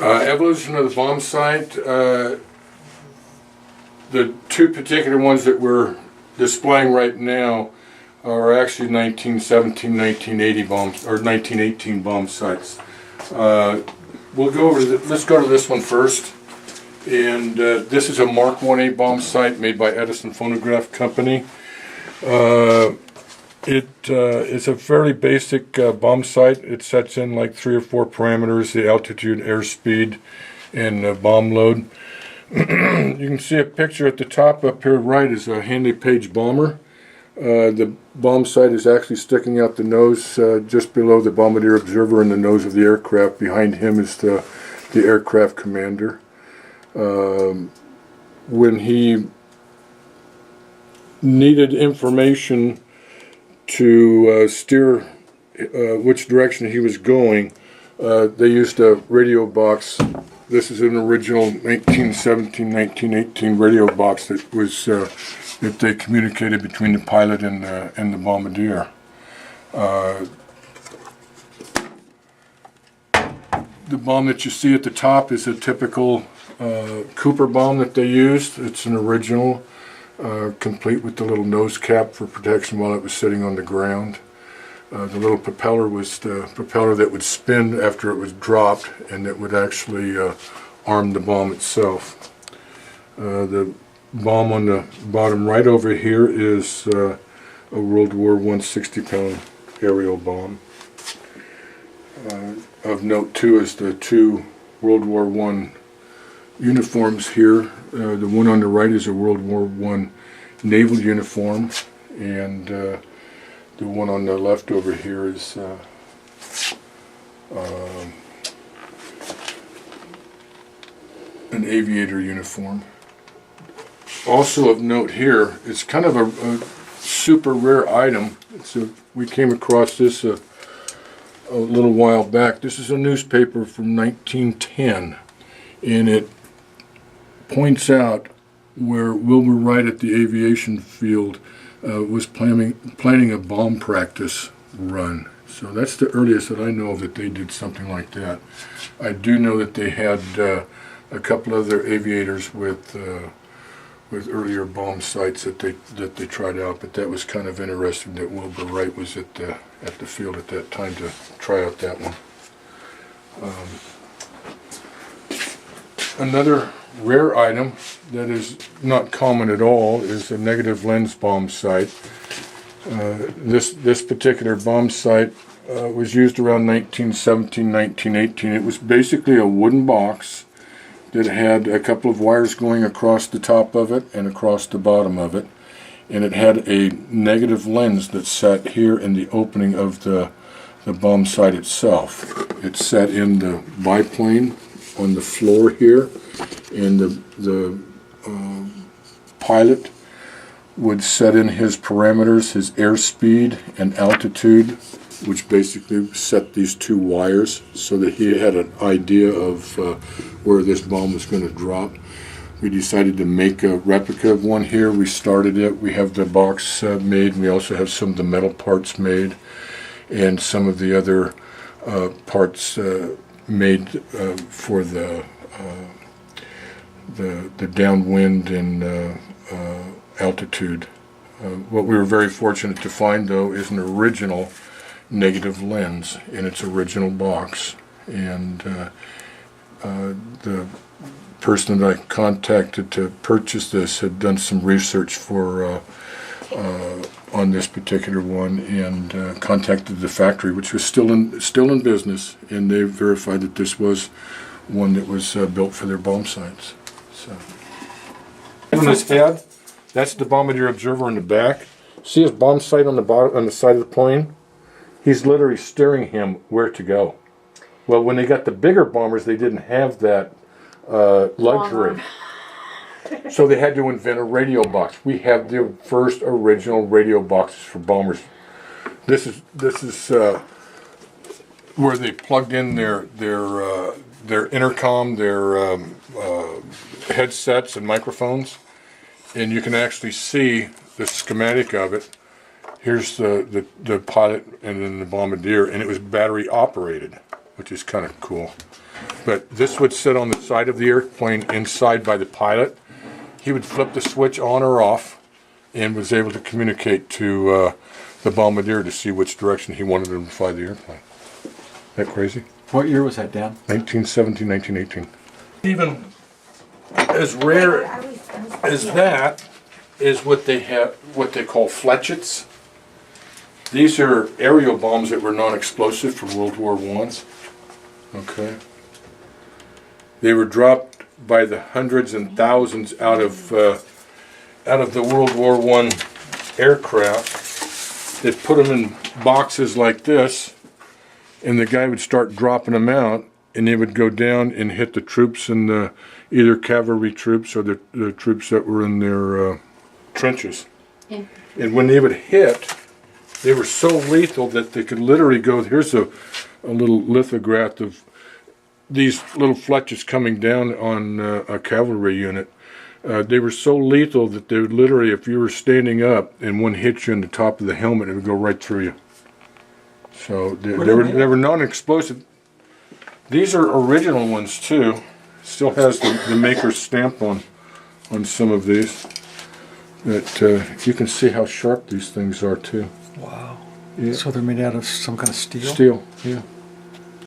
Evolution of the bomb sight. The two particular ones that we're displaying right now are actually 1917, 1980 bombs, or 1918 bomb sights. We'll go over let's go to this one first. And this is a Mark 1A bomb sight made by Edison Phonograph Company. It's a fairly basic bomb sight. It sets in like 3 or 4 parameters: the altitude, airspeed, and bomb load. You can see a picture at the top up here right is a Handley Page bomber. The bomb sight is actually sticking out the nose just below the bombardier observer and the nose of the aircraft. Behind him is the aircraft commander. When he needed information to steer which direction he was going, they used a radio box. This is an original 1917, 1918 radio box that was that they communicated between the pilot and the bombardier. The bomb that you see at the top is a typical Cooper bomb that they used. It's an original, complete with the little nose cap for protection while it was sitting on the ground. The little propeller was the propeller that would spin after it was dropped, and that would actually arm the bomb itself. The bomb on the bottom right over here is a World War I 60-pound aerial bomb. Of note too is the 2 World War I uniforms here. The one on the right is a World War I naval uniform, and the one on the left over here is an aviator uniform. Also of note here, it's kind of a super rare item. We came across this a little while back. This is a newspaper from 1910, and it points out where Wilbur Wright at the aviation field was planning a bomb practice run. So that's the earliest that I know of that they did something like that. I do know that they had a couple other aviators with earlier bomb sites that they tried out, but that was kind of interesting that Wilbur Wright was at the field at that time to try out that one. Another rare item that is not common at all is a negative lens bomb sight. This particular bomb sight was used around 1917, 1918. It was basically a wooden box that had a couple of wires going across the top of it and across the bottom of it, and it had a negative lens that sat here in the opening of the bomb sight itself. It sat in the biplane on the floor here, and the pilot would set in his parameters, his airspeed and altitude, which basically set these 2 wires so that he had an idea of where this bomb was going to drop. We decided to make a replica of one here. We started it. We have the box made. We also have some of the metal parts made, and some of the other parts made for the downwind and altitude. What we were very fortunate to find, though, is an original negative lens in its original box, and the person that I contacted to purchase this had done some research for on this particular one, and contacted the factory, which was still in business, and they verified that this was one that was built for their bomb sites. So on his head, that's the bombardier observer in the back. See his bomb sight on the bottom, on the side of the plane? He's literally steering him where to go. Well, when they got the bigger bombers, they didn't have that luxury. So they had to invent a radio box. We have the first original radio boxes for bombers. This is where they plugged in their intercom, their headsets and microphones, and you can actually see the schematic of it. Here's the pilot and then the bombardier, and it was battery operated. which is kind of cool. But this would sit on the side of the airplane inside by the pilot. He would flip the switch on or off and was able to communicate to the bombardier to see which direction he wanted him to fly the airplane. Isn't that crazy? What year was that, Dan? 1917, 1918. Even as rare as that is what they have, what they call fletchets. These are aerial bombs that were non-explosive for World War I. Okay. They were dropped by the hundreds and thousands out of the World War I aircraft. They put them in boxes like this, and the guy would start dropping them out, and they would go down and hit the troops and either cavalry troops or the troops that were in their trenches. Yeah. And when they would hit, they were so lethal that they could literally go, here's a little lithograph of these little fletches coming down on a cavalry unit. They were so lethal that they would literally, if you were standing up and one hit you in the top of the helmet, it would go right through you. So they were non-explosive. These are original ones too. Still has the maker's stamp on some of these. But you can see how sharp these things are too. Wow. Yeah. So they're made out of some kind of steel? Steel, yeah.